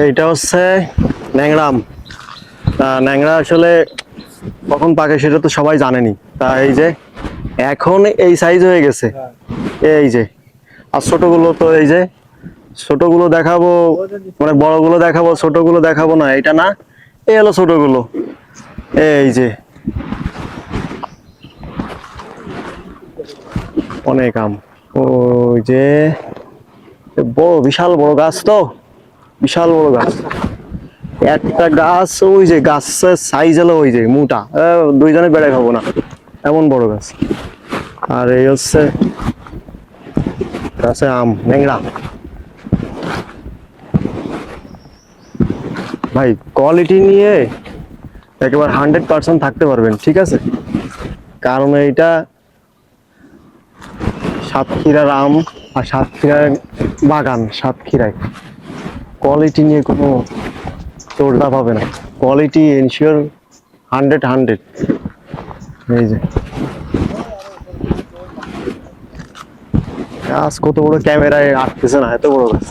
এইটা হচ্ছে ন্যাংরা আম। ন্যাংরা আসলে কখন পাকে সেটা তো সবাই জানেনি। তা এই যে এখন এই সাইজ হয়ে গেছে, এই যে। আর ছোটগুলো তো এই যে, ছোটগুলো দেখাবো মানে বড়গুলো দেখাবো, ছোটগুলো দেখাবো না, এটা না। এই হলো ছোটগুলো, এই যে অনেক আম। ওই যে বড়, বিশাল বড় গাছ তো, বিশাল বড় গাছ। একটা গাছ, ওই যে গাছের সাইজ হলো ওই যে মোটা, দুইজনে বেড়ে খাবো না, এমন বড় গাছ। আর এই হচ্ছে গাছে আম ন্যাংরা। ভাই কোয়ালিটি নিয়ে একেবারে 100% থাকতে পারবেন, ঠিক আছে? কারণ এইটা সাতক্ষীরার আম, আর সাতক্ষীরার বাগান, সাতক্ষীরায় কোয়ালিটি নিয়ে কোনো তোড়টা পাবে না। কোয়ালিটি এনশিওর 100 এই যে গাছ কত বড়, ক্যামেরায় আটতেছে না, এত বড় গাছ।